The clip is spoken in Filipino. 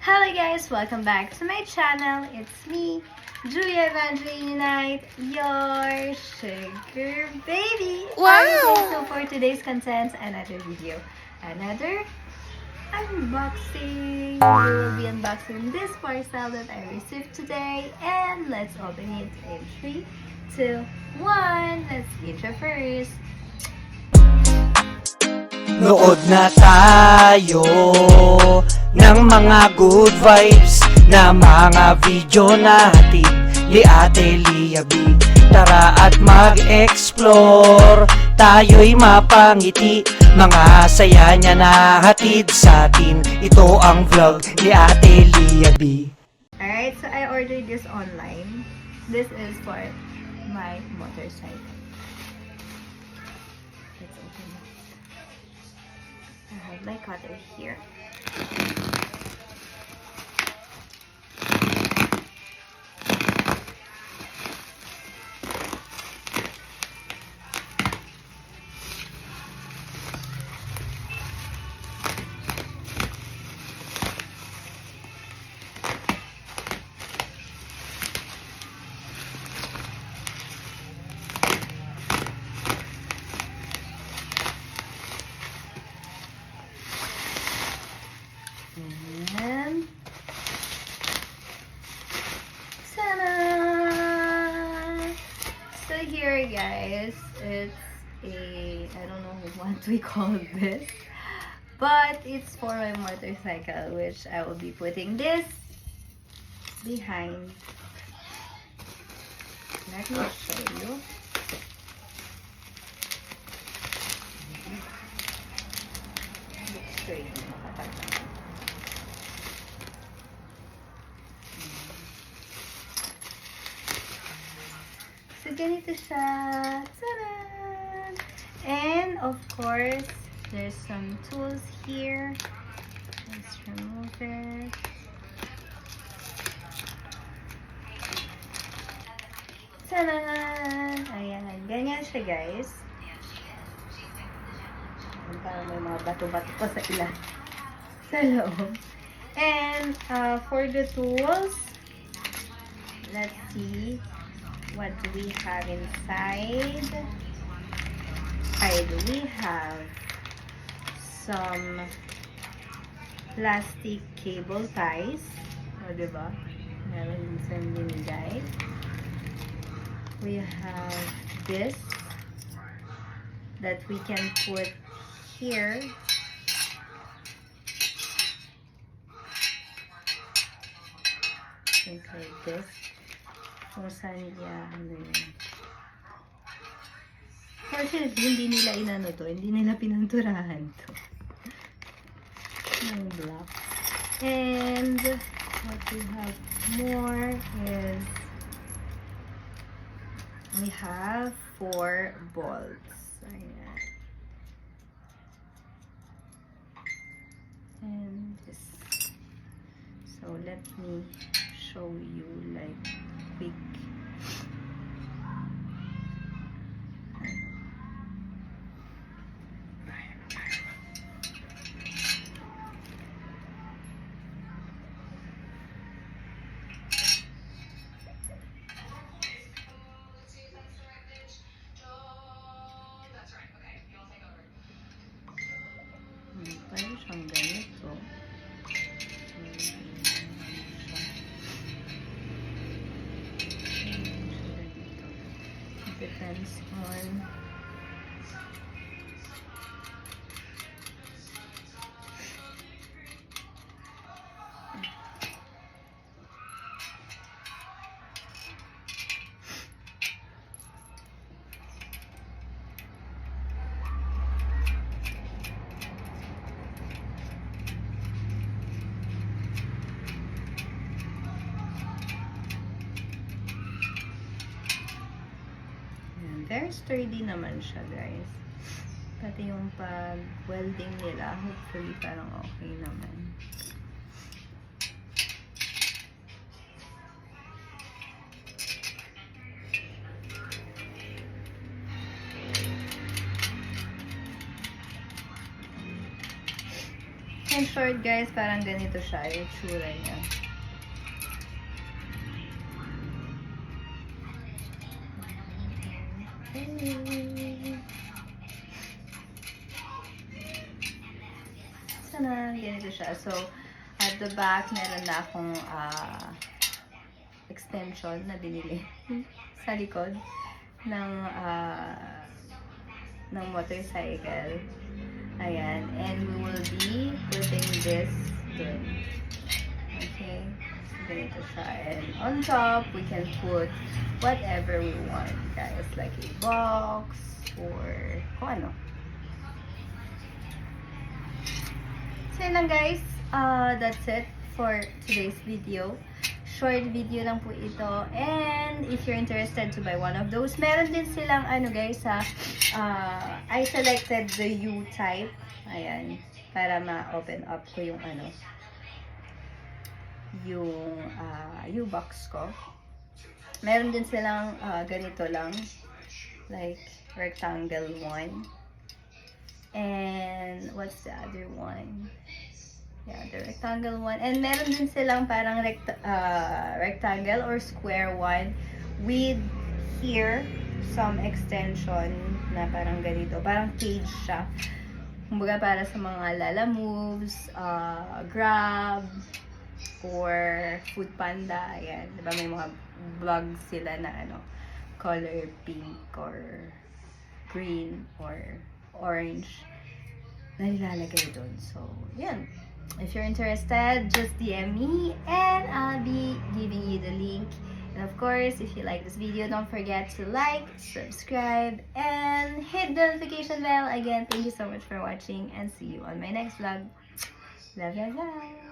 Hello guys, welcome back to my channel. It's me, Julia Evangeline Knight, your sugar baby. Wow! Alright, so for today's content, another video, another unboxing. We will be unboxing this parcel that I received today, and let's open it in 3, 2, 1. Let's intro first. Nood na tayo ng mga good vibes na mga video natin ni Ate Lia B. Tara at mag-explore, tayo'y mapangiti, mga saya niya na hatid sa atin. Ito ang vlog ni Ate Lia B. Alright, so I ordered this online. This is for my motorcycle. Let's open it. I have my cutter here. And ta-da! So here guys, it's a, I don't know what we call this, but it's for my motorcycle, which I will be putting this behind. Let me show you. Looks straight. So, ganito siya. Ta-da! And, of course, there's some tools here. Let's remove it. Ta-da! Ayan. Ganyan siya, guys. Parang may mga bato-bato pa sa ilan. Sa loob. And, for the tools, let's see. What do we have inside? We have some plastic cable ties. O, diba? Meron isang binigay. We have this that we can put here. Things like this. Kung saan niya, ano yun. Fortunately, hindi nila inano to. Hindi nila pinanturahan to. Ng block. And, what we have more is, we have 4 bolts. Ayan. And this. So, let me show you like quick. Parang siyang ganito. Depends on very sturdy naman siya, guys. Pati yung pag-welding nila, hopefully parang okay naman. In short guys, parang ganito siya yung tsura niya. Sana ganito siya. So, at the back, meron na akong extension na binili sa likod ng motorcycle. Ayan. And we will be putting this dun. Okay? So, ganito siya. And on top, we can put whatever we want, guys. Like a box or kung ano. So yun lang guys, that's it for today's video. Short video lang po ito. And if you're interested to buy one of those, meron din silang ano guys I selected the U type. Ayan, para ma-open up ko yung ano, yung U-box ko. Meron din silang ganito lang, like rectangle one. And what's the other one? Yeah, the rectangle one. And meron din silang parang rectangle or square one with here some extension na parang ganito. Parang cage siya. Kumbaga para sa mga Lala Moves, Grab, or Food Panda. Ayan. Diba may mga vlogs sila na ano, color pink or green or orange na nilalagay doon. So, yan. If you're interested, just DM me and I'll be giving you the link. And of course, if you like this video, don't forget to like, subscribe, and hit the notification bell. Again, thank you so much for watching and see you on my next vlog. Love, love, love.